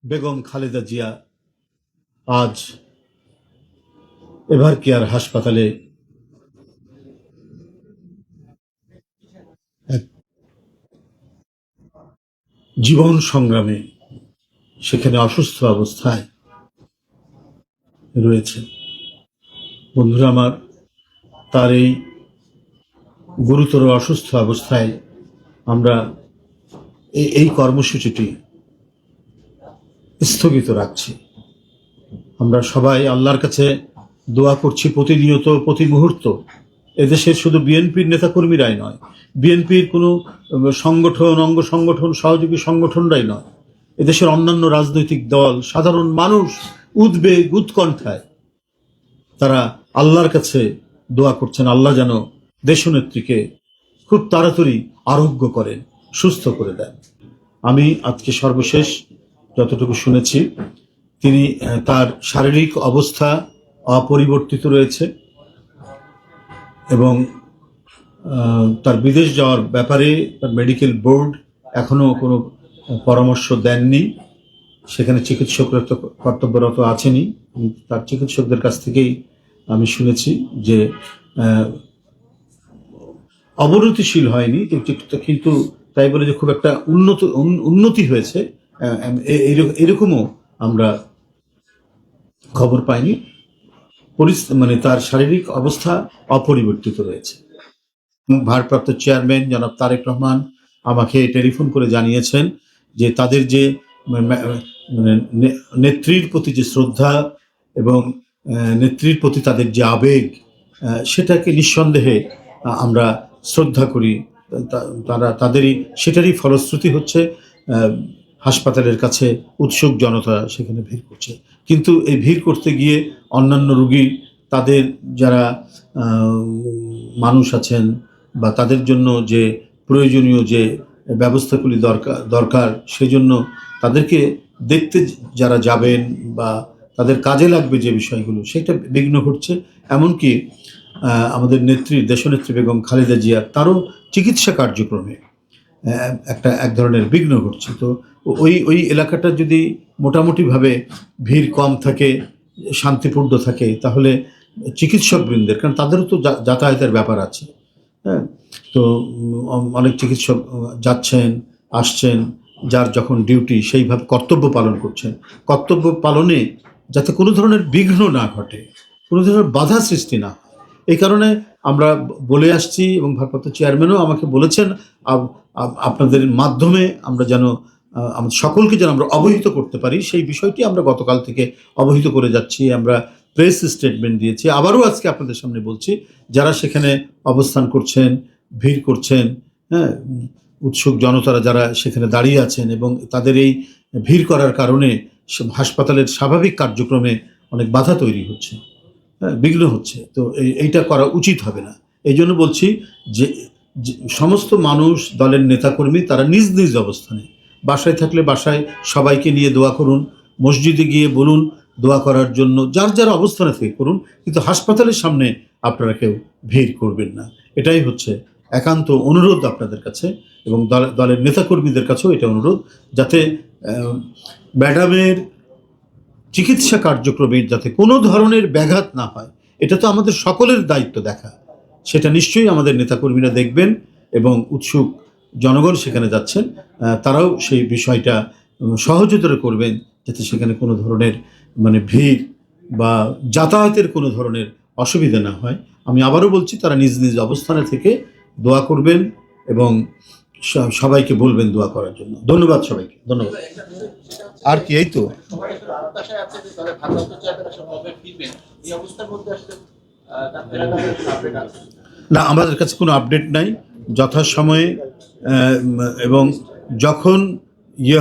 বেগম খালেদা জিয়া আজ ever care হাসপাতালে এক জীবন সংগ্রামে সেখানে অসুস্থ অবস্থায় রয়েছে। বন্ধুরা আমার, তার এই গুরুতর অসুস্থ অবস্থায় আমরা এই কর্মসূচিটি স্থগিত রাখছি। আমরা সবাই আল্লাহর কাছে দোয়া করছি প্রতিনিয়ত, প্রতি মুহূর্ত। এদেশের শুধু বিএনপির নেতাকর্মীরাই নয়, বিএনপির কোনো সংগঠন, অঙ্গ সংগঠন, সহযোগী সংগঠনরাই নয়, এদেশের অন্যান্য রাজনৈতিক দল, সাধারণ মানুষ উদ্বেগ উৎকণ্ঠায় তারা আল্লাহর কাছে দোয়া করছেন, আল্লাহ যেন দেশনেত্রীকে খুব তাড়াতাড়ি আরোগ্য করেন, সুস্থ করে দেন। আমি আজকে সর্বশেষ যতটুকু শুনেছি, তিনি তার শারীরিক অবস্থা অপরিবর্তিত রয়েছে এবং তার বিদেশ যাওয়ার ব্যাপারে তার মেডিকেল বোর্ড এখনো কোনো পরামর্শ দেননি। সেখানে চিকিৎসকরা তো কর্তব্যরত আছেনই। তার চিকিৎসকদের কাছ থেকেই আমি শুনেছি যে অবনতিশীল হয়নি, কিন্তু তাই বলে যে খুব একটা উন্নতি হয়েছে এরকমও আমরা খবর পাইনি। মানে তার শারীরিক অবস্থা অপরিবর্তিত রয়েছে। ভারপ্রাপ্ত চেয়ারম্যান জনাব তারেক রহমান আমাকে টেলিফোন করে জানিয়েছেন যে তাদের যে মানে নেত্রীর প্রতি যে শ্রদ্ধা এবং নেত্রীর প্রতি তাদের যে আবেগ, সেটাকে নিঃসন্দেহে আমরা শ্রদ্ধা করি। সেটারই ফলশ্রুতি হচ্ছে হাসপাতালের কাছে উৎসুক জনতা সেখানে ভিড় করছে। কিন্তু এই ভিড় করতে গিয়ে অন্যান্য রোগী, তাদের যারা মানুষ আছেন বা তাদের জন্য যে প্রয়োজনীয় যে ব্যবস্থাগুলি দরকার সেজন্য তাদেরকে দেখতে যারা যাবেন বা তাদের কাজে লাগবে যে বিষয়গুলো, সেটা বিঘ্ন ঘটছে। এমনকি আমাদের দেশনেত্রী বেগম খালেদা জিয়ার তারও চিকিৎসা কার্যক্রমে এক ধরনের বিঘ্ন ঘটছে। তো ওই এলাকাটা যদি মোটামুটিভাবে ভিড় কম থাকে, শান্তিপূর্ণ থাকে, তাহলে চিকিৎসকবৃন্দের, কারণ তাদেরও তো যাতায়াতের ব্যাপার আছে, হ্যাঁ, তো অনেক চিকিৎসক যাচ্ছেন আসছেন, যার যখন ডিউটি সেইভাবে কর্তব্য পালন করছেন। কর্তব্য পালনে যাতে কোনো ধরনের বিঘ্ন না ঘটে, কোনো ধরনের বাধা সৃষ্টি না হয়, এই কারণে আমরা বলে আসছি এবং ভারপ্রাপ্ত চেয়ারম্যানও আমাকে বলেছেন আপনাদের মাধ্যমে আমরা যেন আমাদের সকলকে যেন আমরা অবহিত করতে পারি, সেই বিষয়টি আমরা গতকাল থেকে অবহিত করে যাচ্ছি। আমরা প্রেস স্টেটমেন্ট দিয়েছি, আবারও আজকে আপনাদের সামনে বলছি, যারা সেখানে অবস্থান করছেন, ভিড় করছেন, হ্যাঁ, উৎসুক জনতারা যারা সেখানে দাঁড়িয়ে আছেন এবং তাদের এই ভিড় করার কারণে হাসপাতালের স্বাভাবিক কার্যক্রমে অনেক বাধা তৈরি হচ্ছে, বিঘ্ন হচ্ছে। তো এইটা করা উচিত হবে না। এই জন্য বলছি যে সমস্ত মানুষ, দলের নেতাকর্মী, তারা নিজ নিজ অবস্থানে, বাসায় থাকলে বাসায় সবাইকে নিয়ে দোয়া করুন, মসজিদে গিয়ে বলুন দোয়া করার জন্য, যার যার অবস্থানে থেকে করুন, কিন্তু হাসপাতালের সামনে আপনারা কেউ ভিড় করবেন না। এটাই হচ্ছে একান্ত অনুরোধ আপনাদের কাছে এবং দলের নেতাকর্মীদের কাছেও এটা অনুরোধ, যাতে ম্যাডামের চিকিৎসা কার্যক্রমে যাতে কোনো ধরনের ব্যাঘাত না হয়, এটা তো আমাদের সকলের দায়িত্ব দেখা। সেটা নিশ্চয়ই আমাদের নেতাকর্মীরা দেখবেন এবং উৎসুক জনগণ সেখানে যাচ্ছেন, তারাও সেই বিষয়টা সহযোগিতা করবেন, যাতে সেখানে কোনো ধরনের মানে ভিড় বা যাতায়াতের কোনো ধরনের অসুবিধা না হয়। আমি আবারও বলছি, তারা নিজ নিজ অবস্থানে থেকে দোয়া করবেন এবং সবাইকে বলবেন দোয়া করার জন্য। ধন্যবাদ সবাইকে, ধন্যবাদ। আর কি, এই তো না, আমাদের কাছে কোনো আপডেট নাই। যথাসময়ে এবং যখন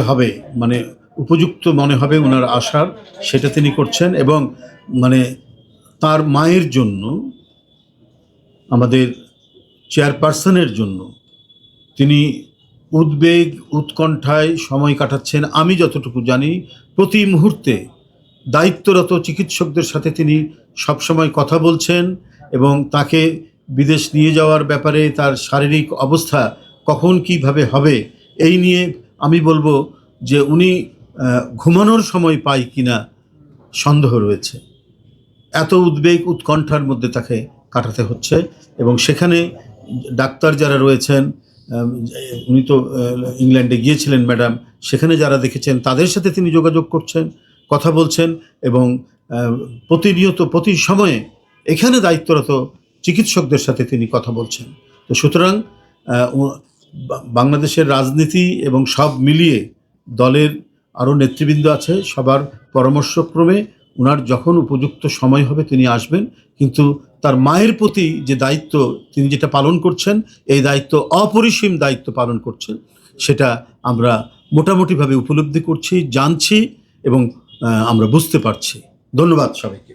হবে, মানে উপযুক্ত মনে হবে ওনার আসার, সেটা তিনি করছেন। এবং মানে তার মায়ের জন্য, আমাদের চেয়ারপারসনের জন্য তিনি উদ্বেগ উৎকণ্ঠায় সময় কাটাচ্ছেন। আমি যতটুকু জানি, প্রতি মুহূর্তে দায়িত্বরত চিকিৎসকদের সাথে তিনি সবসময় কথা বলছেন এবং তাকে বিদেশ নিয়ে যাওয়ার ব্যাপারে তার শারীরিক অবস্থা কখন কিভাবে হবে এই নিয়ে আমি বলবো যে উনি ঘুমানোর সময় পাই কিনা সন্দেহ রয়েছে। এত উদ্বেগ উৎকণ্ঠার মধ্যে তাকে কাটাতে হচ্ছে। এবং সেখানে ডাক্তার যারা রয়েছেন, উনি তো ইংল্যান্ডে গিয়েছিলেন ম্যাডাম, সেখানে যারা দেখেছেন তাদের সাথে তিনি যোগাযোগ করছেন, কথা বলছেন এবং প্রতিনিয়ত প্রতি সময়ে এখানে দায়িত্বরত চিকিৎসকদের সাথে তিনি কথা বলছেন। তো সুতরাং বাংলাদেশের রাজনীতি এবং সব মিলিয়ে দলের আরও নেতৃবৃন্দ আছে, সবার পরামর্শক্রমে ওনার যখন উপযুক্ত সময় হবে তিনি আসবেন। কিন্তু তার মায়ের প্রতি যে দায়িত্ব তিনি যেটা পালন করছেন, এই দায়িত্ব অপরিসীম দায়িত্ব পালন করছেন, সেটা আমরা মোটামুটিভাবে উপলব্ধি করছি, জানছি এবং আমরা বুঝতে পারছি। ধন্যবাদ সবাইকে।